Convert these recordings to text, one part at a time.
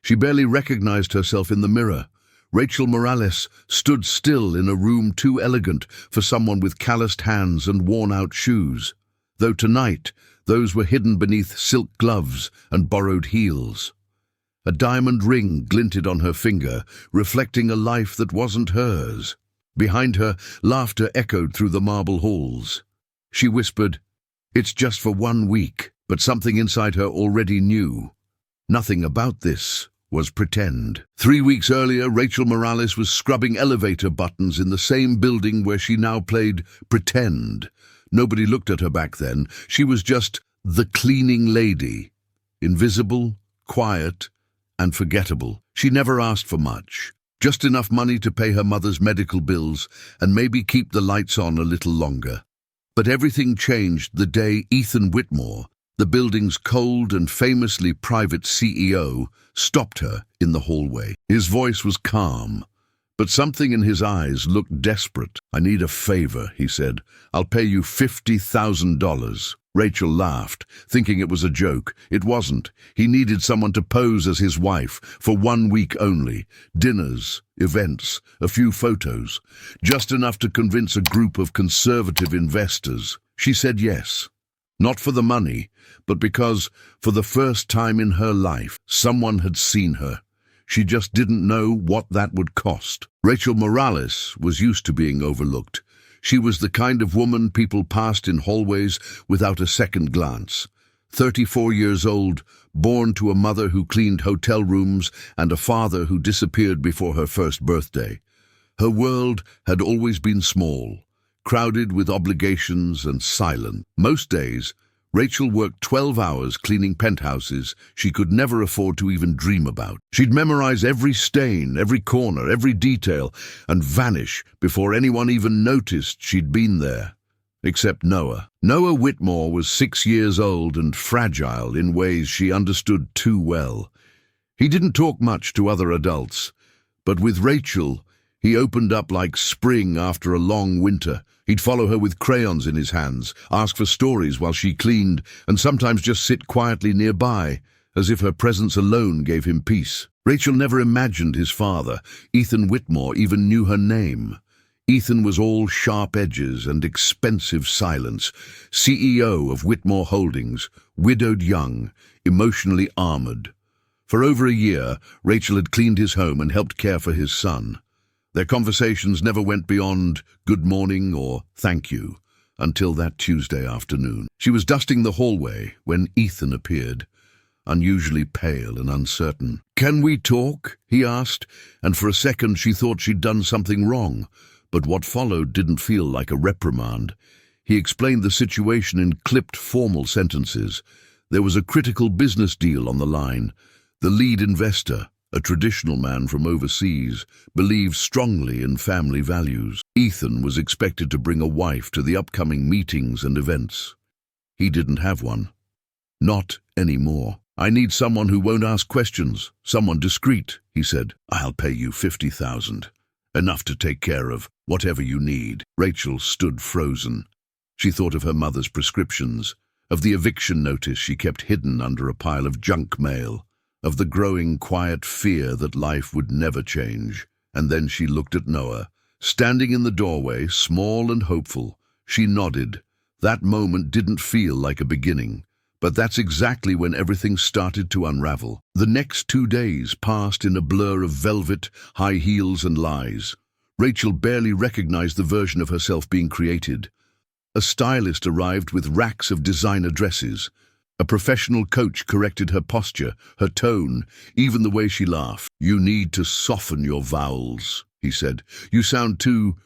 She barely recognized herself in the mirror. Rachel Morales stood still in a room too elegant for someone with calloused hands and worn-out shoes, though tonight those were hidden beneath silk gloves and borrowed heels. A diamond ring glinted on her finger, reflecting a life that wasn't hers. Behind her, laughter echoed through the marble halls. She whispered, "It's just for 1 week," but something inside her already knew. Nothing about this was pretend. 3 weeks earlier, Rachel Morales was scrubbing elevator buttons in the same building where she now played pretend. Nobody looked at her back then. She was just the cleaning lady. Invisible, quiet, and forgettable. She never asked for much. Just enough money to pay her mother's medical bills and maybe keep the lights on a little longer. But everything changed the day Ethan Whitmore, the building's cold and famously private CEO, stopped her in the hallway. His voice was calm, but something in his eyes looked desperate. "I need a favor," he said. "I'll pay you $50,000. Rachel laughed, thinking it was a joke. It wasn't. He needed someone to pose as his wife for 1 week only. Dinners, events, a few photos. Just enough to convince a group of conservative investors. She said yes. Not for the money, but because, for the first time in her life, someone had seen her. She just didn't know what that would cost. Rachel Morales was used to being overlooked. She was the kind of woman people passed in hallways without a second glance. 34 years old, born to a mother who cleaned hotel rooms and a father who disappeared before her first birthday. Her world had always been small, crowded with obligations and silent. Most days, Rachel worked 12 hours cleaning penthouses she could never afford to even dream about. She'd memorize every stain, every corner, every detail, and vanish before anyone even noticed she'd been there. Except Noah. Noah Whitmore was 6 years old and fragile in ways she understood too well. He didn't talk much to other adults, but with Rachel, he opened up like spring after a long winter. He'd follow her with crayons in his hands, ask for stories while she cleaned, and sometimes just sit quietly nearby, as if her presence alone gave him peace. Rachel never imagined his father, Ethan Whitmore, even knew her name. Ethan was all sharp edges and expensive silence, CEO of Whitmore Holdings, widowed young, emotionally armored. For over a year, Rachel had cleaned his home and helped care for his son. Their conversations never went beyond good morning or thank you, until that Tuesday afternoon. She was dusting the hallway when Ethan appeared, unusually pale and uncertain. "Can we talk?" he asked, and for a second she thought she'd done something wrong, but what followed didn't feel like a reprimand. He explained the situation in clipped, formal sentences. There was a critical business deal on the line. The lead investor, a traditional man from overseas, believed strongly in family values. Ethan was expected to bring a wife to the upcoming meetings and events. He didn't have one. Not anymore. "I need someone who won't ask questions, someone discreet," he said. "I'll pay you $50,000. Enough to take care of whatever you need." Rachel stood frozen. She thought of her mother's prescriptions, of the eviction notice she kept hidden under a pile of junk mail, of the growing quiet fear that life would never change. And then she looked at Noah, standing in the doorway, small and hopeful. She nodded. That moment didn't feel like a beginning, but that's exactly when everything started to unravel. The next 2 days passed in a blur of velvet, high heels, and lies. Rachel barely recognized the version of herself being created. A stylist arrived with racks of designer dresses. A professional coach corrected her posture, her tone, even the way she laughed. "You need to soften your vowels," he said. "You sound too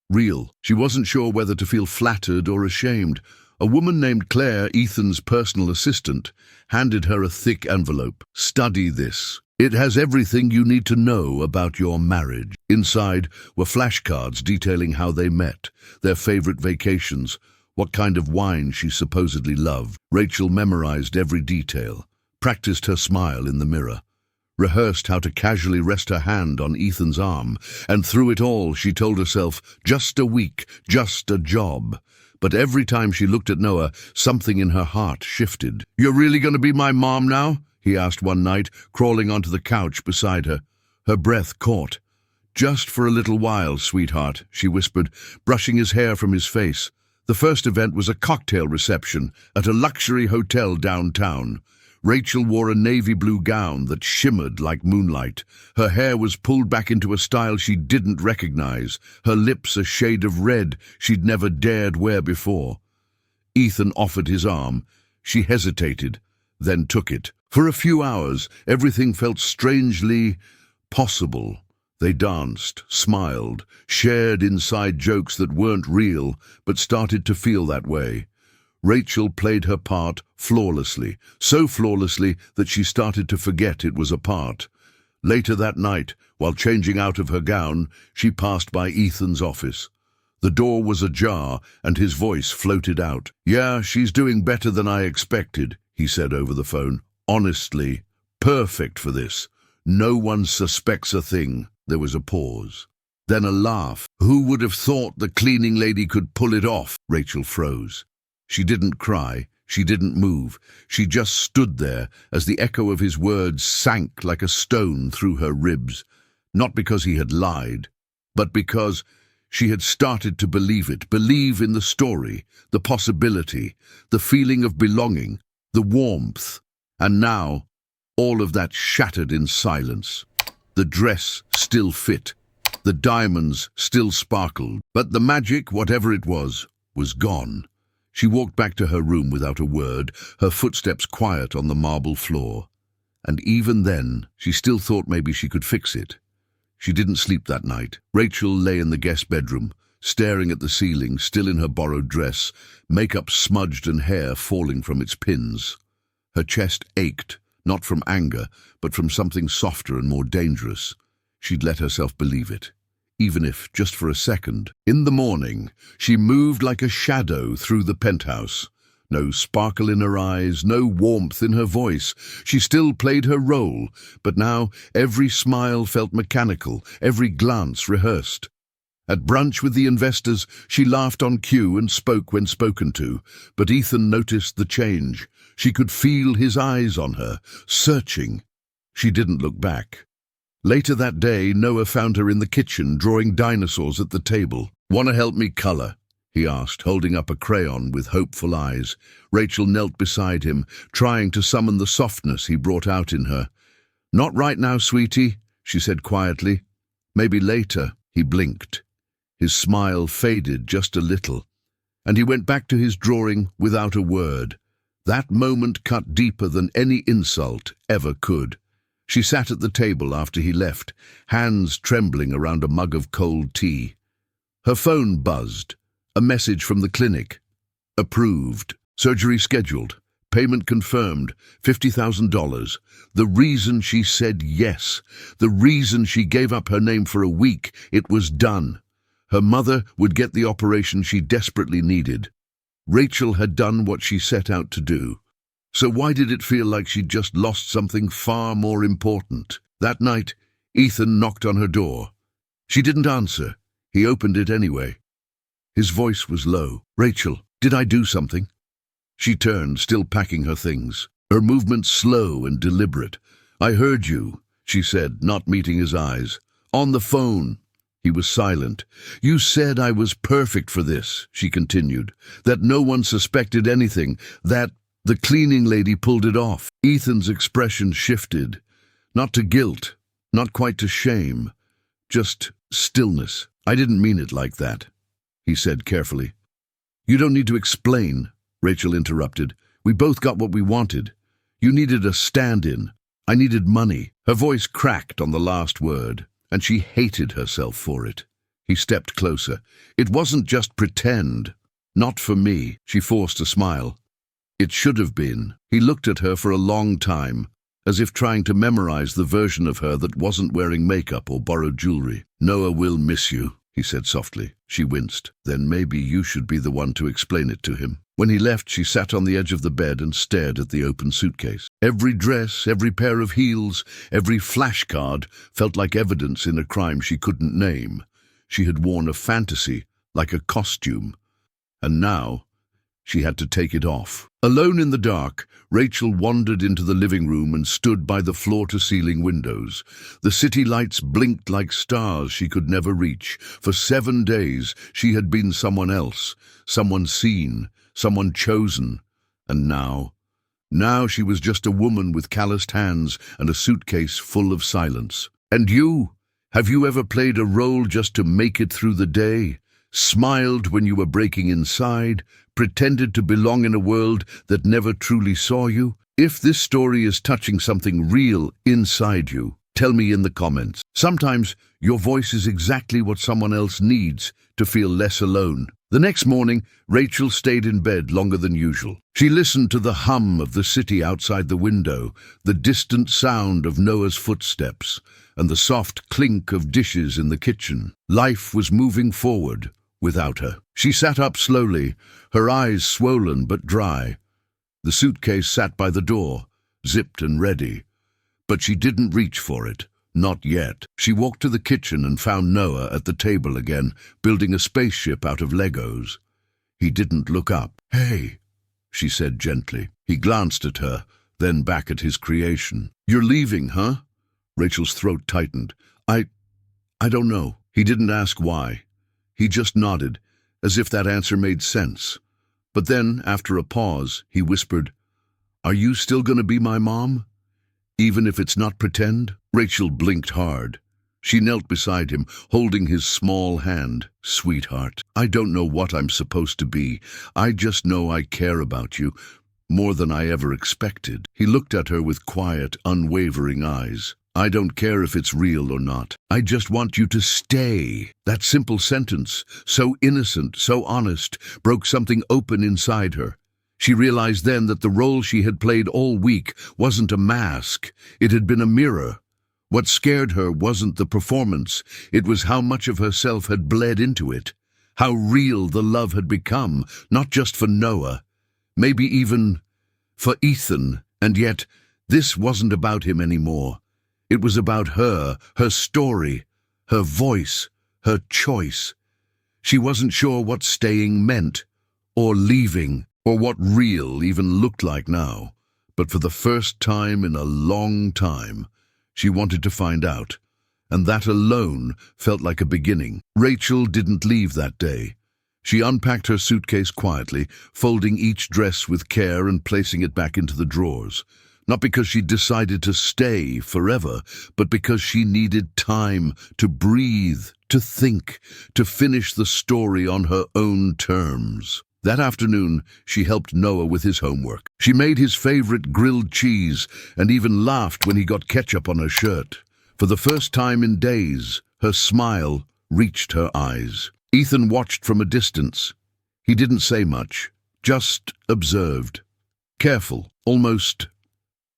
real." She wasn't sure whether to feel flattered or ashamed. A woman named Claire, Ethan's personal assistant, handed her a thick envelope. "Study this. It has everything you need to know about your marriage." Inside were flashcards detailing how they met, their favorite vacations, what kind of wine she supposedly loved. Rachel memorized every detail, practiced her smile in the mirror, rehearsed how to casually rest her hand on Ethan's arm, and through it all she told herself, just a week, just a job. But every time she looked at Noah, something in her heart shifted. "You're really going to be my mom now?" he asked one night, crawling onto the couch beside her. Her breath caught. "Just for a little while, sweetheart," she whispered, brushing his hair from his face. The first event was a cocktail reception at a luxury hotel downtown. Rachel wore a navy blue gown that shimmered like moonlight. Her hair was pulled back into a style she didn't recognize, her lips a shade of red she'd never dared wear before. Ethan offered his arm. She hesitated, then took it. For a few hours, everything felt strangely possible. They danced, smiled, shared inside jokes that weren't real, but started to feel that way. Rachel played her part flawlessly, so flawlessly that she started to forget it was a part. Later that night, while changing out of her gown, she passed by Ethan's office. The door was ajar, and his voice floated out. "Yeah, she's doing better than I expected," he said over the phone. "Honestly, perfect for this. No one suspects a thing." There was a pause. Then a laugh. "Who would have thought the cleaning lady could pull it off?" Rachel froze. She didn't cry. She didn't move. She just stood there as the echo of his words sank like a stone through her ribs. Not because he had lied, but because she had started to believe it, believe in the story, the possibility, the feeling of belonging, the warmth. And now, all of that shattered in silence. The dress still fit. The diamonds still sparkled. But the magic, whatever it was gone. She walked back to her room without a word, her footsteps quiet on the marble floor. And even then, she still thought maybe she could fix it. She didn't sleep that night. Rachel lay in the guest bedroom, staring at the ceiling, still in her borrowed dress, makeup smudged and hair falling from its pins. Her chest ached, not from anger, but from something softer and more dangerous. She'd let herself believe it, even if, just for a second. In the morning, she moved like a shadow through the penthouse. No sparkle in her eyes, no warmth in her voice. She still played her role, but now every smile felt mechanical, every glance rehearsed. At brunch with the investors, she laughed on cue and spoke when spoken to, but Ethan noticed the change. She could feel his eyes on her, searching. She didn't look back. Later that day, Noah found her in the kitchen, drawing dinosaurs at the table. "Want to help me color?" he asked, holding up a crayon with hopeful eyes. Rachel knelt beside him, trying to summon the softness he brought out in her. "Not right now, sweetie," she said quietly. "Maybe later." He blinked. His smile faded just a little, and he went back to his drawing without a word. That moment cut deeper than any insult ever could. She sat at the table after he left, hands trembling around a mug of cold tea. Her phone buzzed. A message from the clinic. Approved. Surgery scheduled. Payment confirmed. $50,000. The reason she said yes. The reason she gave up her name for a week. It was done. Her mother would get the operation she desperately needed. Rachel had done what she set out to do. So why did it feel like she'd just lost something far more important? That night, Ethan knocked on her door. She didn't answer. He opened it anyway. His voice was low. "Rachel, did I do something?" She turned, still packing her things, her movements slow and deliberate. "I heard you," she said, not meeting his eyes. "On the phone." He was silent. "You said I was perfect for this," she continued, "that no one suspected anything, that the cleaning lady pulled it off." Ethan's expression shifted, not to guilt, not quite to shame, just stillness. "I didn't mean it like that," he said carefully. "You don't need to explain," Rachel interrupted. "We both got what we wanted. You needed a stand-in. I needed money." Her voice cracked on the last word, and she hated herself for it. He stepped closer. "It wasn't just pretend. Not for me." She forced a smile. "It should have been." He looked at her for a long time, as if trying to memorize the version of her that wasn't wearing makeup or borrowed jewelry. "Noah will miss you," he said softly. She winced. "Then maybe you should be the one to explain it to him." When he left, she sat on the edge of the bed and stared at the open suitcase. Every dress, every pair of heels, every flashcard felt like evidence in a crime she couldn't name. She had worn a fantasy, like a costume. And now, She had to take it off. Alone in the dark, Rachel wandered into the living room and stood by the floor-to-ceiling windows. The city lights blinked like stars she could never reach. For 7 days, she had been someone else, someone seen, someone chosen. And now she was just a woman with calloused hands and a suitcase full of silence. And you? Have you ever played a role just to make it through the day? Smiled when you were breaking inside, pretended to belong in a world that never truly saw you? If this story is touching something real inside you, tell me in the comments. Sometimes your voice is exactly what someone else needs to feel less alone. The next morning, Rachel stayed in bed longer than usual. She listened to the hum of the city outside the window, the distant sound of Noah's footsteps, and the soft clink of dishes in the kitchen. Life was moving forward without her. She sat up slowly, her eyes swollen but dry. The suitcase sat by the door, zipped and ready. But she didn't reach for it. Not yet. She walked to the kitchen and found Noah at the table again, building a spaceship out of Legos. He didn't look up. "Hey," she said gently. He glanced at her, then back at his creation. "You're leaving, huh?" Rachel's throat tightened. I don't know." He didn't ask why. He just nodded, as if that answer made sense. But then, after a pause, he whispered, "Are you still going to be my mom? Even if it's not pretend?" Rachel blinked hard. She knelt beside him, holding his small hand. "Sweetheart, I don't know what I'm supposed to be. I just know I care about you, more than I ever expected." He looked at her with quiet, unwavering eyes. "I don't care if it's real or not. I just want you to stay." That simple sentence, so innocent, so honest, broke something open inside her. She realized then that the role she had played all week wasn't a mask. It had been a mirror. What scared her wasn't the performance. It was how much of herself had bled into it. How real the love had become, not just for Noah, maybe even for Ethan. And yet, this wasn't about him anymore. It was about her, her story, her voice, her choice. She wasn't sure what staying meant, or leaving, or what real even looked like now. But for the first time in a long time, she wanted to find out, and that alone felt like a beginning. Rachel didn't leave that day. She unpacked her suitcase quietly, folding each dress with care and placing it back into the drawers. Not because she decided to stay forever, but because she needed time to breathe, to think, to finish the story on her own terms. That afternoon, she helped Noah with his homework. She made his favorite grilled cheese and even laughed when he got ketchup on her shirt. For the first time in days, her smile reached her eyes. Ethan watched from a distance. He didn't say much, just observed. Careful, almost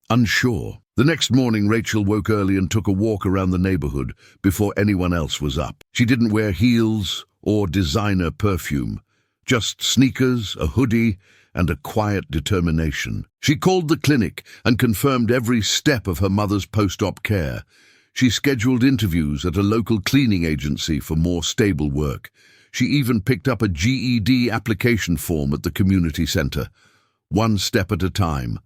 unsure. The next morning, Rachel woke early and took a walk around the neighborhood before anyone else was up. She didn't wear heels or designer perfume, just sneakers, a hoodie, and a quiet determination. She called the clinic and confirmed every step of her mother's post-op care. She scheduled interviews at a local cleaning agency for more stable work. She even picked up a GED application form at the community center. One step at a time.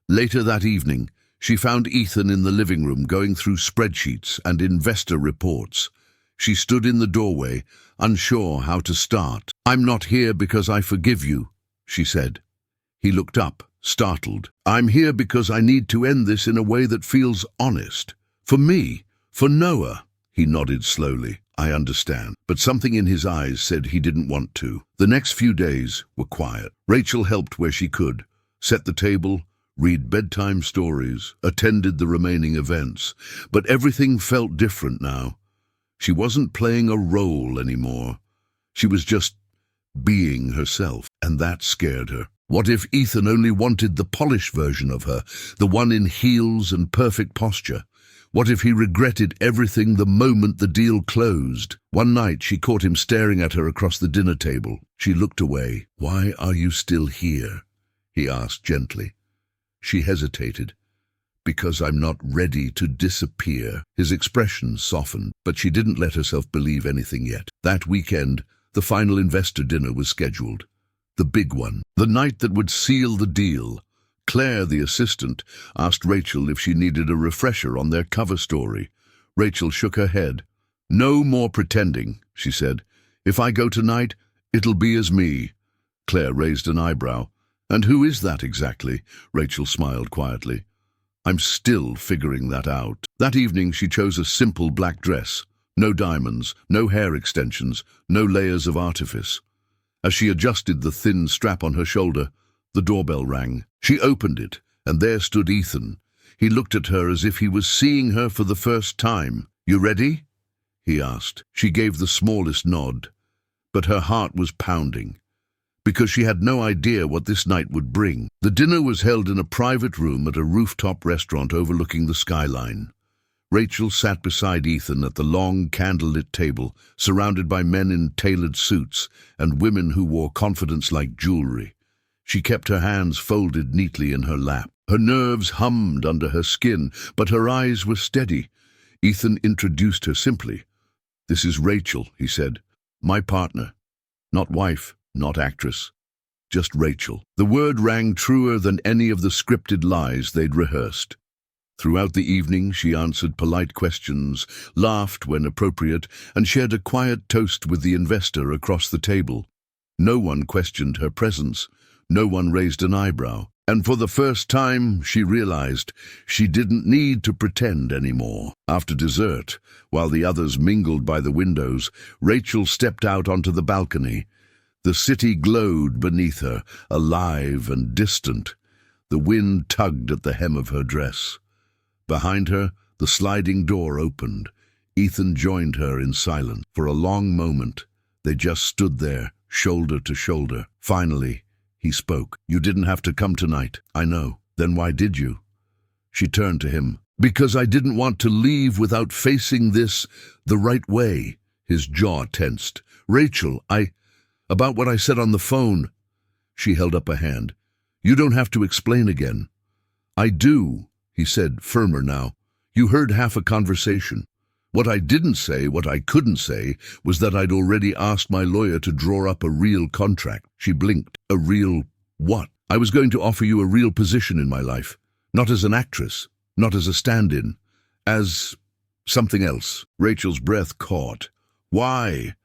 Later that evening, she found Ethan in the living room going through spreadsheets and investor reports. She stood in the doorway, unsure how to start. "I'm not here because I forgive you," she said. He looked up, startled. "I'm here because I need to end this in a way that feels honest. For me, for Noah." He nodded slowly. "I understand." But something in his eyes said he didn't want to. The next few days were quiet. Rachel helped where she could, set the table, read bedtime stories, attended the remaining events. But everything felt different now. She wasn't playing a role anymore. She was just being herself, and that scared her. What if Ethan only wanted the polished version of her, the one in heels and perfect posture? What if he regretted everything the moment the deal closed? One night she caught him staring at her across the dinner table. She looked away. "Why are you still here?" he asked gently. She hesitated. "Because I'm not ready to disappear." His expression softened, but she didn't let herself believe anything yet. That weekend, the final investor dinner was scheduled. the big one, the night that would seal the deal. Claire, the assistant, asked Rachel if she needed a refresher on their cover story. Rachel shook her head. "No more pretending," she said. "If I go tonight, it'll be as me." Claire raised an eyebrow. "And who is that exactly?" Rachel smiled quietly. "I'm still figuring that out." That evening she chose a simple black dress. No diamonds, no hair extensions, no layers of artifice. As she adjusted the thin strap on her shoulder, the doorbell rang. She opened it, and there stood Ethan. He looked at her as if he was seeing her for the first time. "You ready?" he asked. She gave the smallest nod, but her heart was pounding, because she had no idea what this night would bring. The dinner was held in a private room at a rooftop restaurant overlooking the skyline. Rachel sat beside Ethan at the long, candlelit table, surrounded by men in tailored suits and women who wore confidence like jewelry. She kept her hands folded neatly in her lap. Her nerves hummed under her skin, but her eyes were steady. Ethan introduced her simply. "This is Rachel," he said. "My partner. Not wife, not actress. Just Rachel." The word rang truer than any of the scripted lies they'd rehearsed. Throughout the evening she answered polite questions, laughed when appropriate, and shared a quiet toast with the investor across the table. No one questioned her presence. No one raised an eyebrow. And for the first time, she realized she didn't need to pretend anymore. After dessert, while the others mingled by the windows, Rachel stepped out onto the balcony. The city glowed beneath her, alive and distant. The wind tugged at the hem of her dress. Behind her, the sliding door opened. Ethan joined her in silence. For a long moment, they just stood there, shoulder to shoulder. Finally, he spoke. "You didn't have to come tonight, I know. Then why did you?" She turned to him. "Because I didn't want to leave without facing this the right way." His jaw tensed. "Rachel, about what I said on the phone." She held up a hand. "You don't have to explain again." "I do," he said, firmer now. "You heard half a conversation. What I didn't say, what I couldn't say, was that I'd already asked my lawyer to draw up a real contract." She blinked. "A real what?" "I was going to offer you a real position in my life. Not as an actress, not as a stand-in, as something else." Rachel's breath caught. "Why?"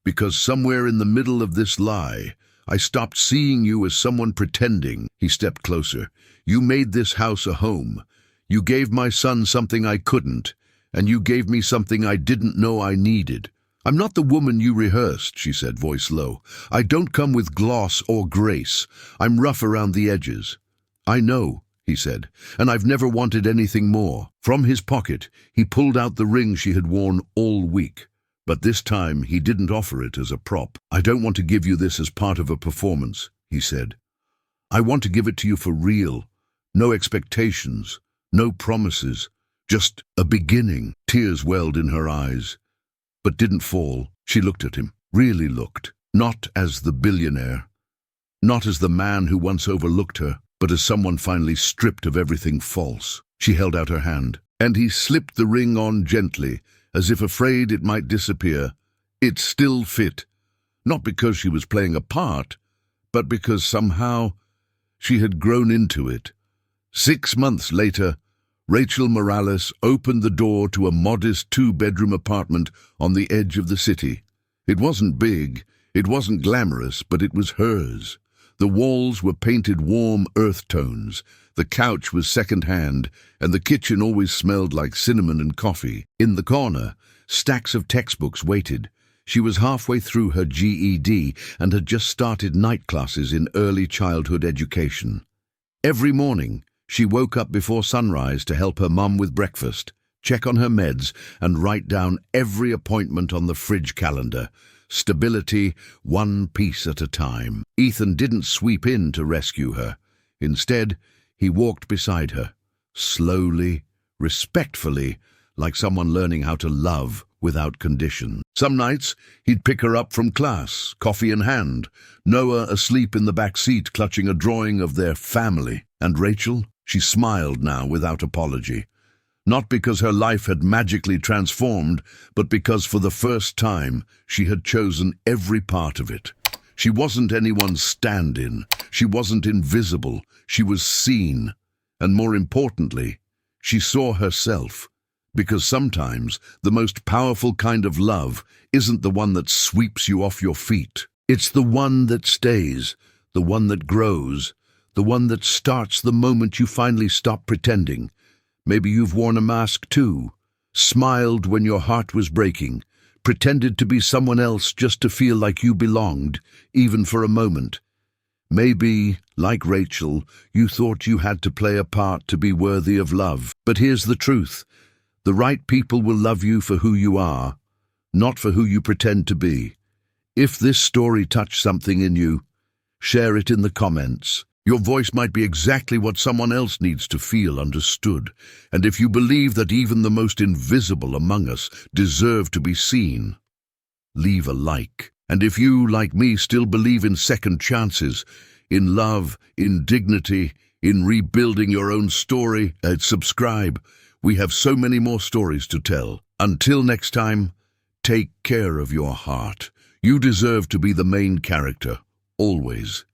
"Because somewhere in the middle of this lie, I stopped seeing you as someone pretending." He stepped closer. "You made this house a home. You gave my son something I couldn't, and you gave me something I didn't know I needed." "I'm not the woman you rehearsed," she said, voice low. "I don't come with gloss or grace. I'm rough around the edges." "I know," he said, "and I've never wanted anything more." From his pocket, he pulled out the ring she had worn all week. But this time he didn't offer it as a prop. "I don't want to give you this as part of a performance," he said. "I want to give it to you for real. No expectations, no promises, just a beginning." Tears welled in her eyes, but didn't fall. She looked at him, really looked, not as the billionaire, not as the man who once overlooked her, but as someone finally stripped of everything false. She held out her hand, and he slipped the ring on gently, as if afraid it might disappear. It still fit, not because she was playing a part, but because somehow she had grown into it. 6 months later, Rachel Morales opened the door to a modest 2-bedroom apartment on the edge of the city. It wasn't big, it wasn't glamorous, but it was hers. The walls were painted warm earth tones, the couch was second-hand, and the kitchen always smelled like cinnamon and coffee. In the corner, stacks of textbooks waited. She was halfway through her GED and had just started night classes in early childhood education. Every morning, she woke up before sunrise to help her mum with breakfast, check on her meds, and write down every appointment on the fridge calendar. Stability, one piece at a time. Ethan didn't sweep in to rescue her. Instead, he walked beside her, slowly, respectfully, like someone learning how to love without condition. Some nights, he'd pick her up from class, coffee in hand, Noah asleep in the back seat clutching a drawing of their family. And Rachel? She smiled now without apology. Not because her life had magically transformed, but because for the first time she had chosen every part of it. She wasn't anyone's stand-in. She wasn't invisible. She was seen. And more importantly, she saw herself. Because sometimes the most powerful kind of love isn't the one that sweeps you off your feet. It's the one that stays, the one that grows, the one that starts the moment you finally stop pretending. Maybe you've worn a mask too, smiled when your heart was breaking, pretended to be someone else just to feel like you belonged, even for a moment. Maybe, like Rachel, you thought you had to play a part to be worthy of love. But here's the truth. The right people will love you for who you are, not for who you pretend to be. If this story touched something in you, share it in the comments. Your voice might be exactly what someone else needs to feel understood. And if you believe that even the most invisible among us deserve to be seen, leave a like. And if you, like me, still believe in second chances, in love, in dignity, in rebuilding your own story, subscribe. We have so many more stories to tell. Until next time, take care of your heart. You deserve to be the main character, always.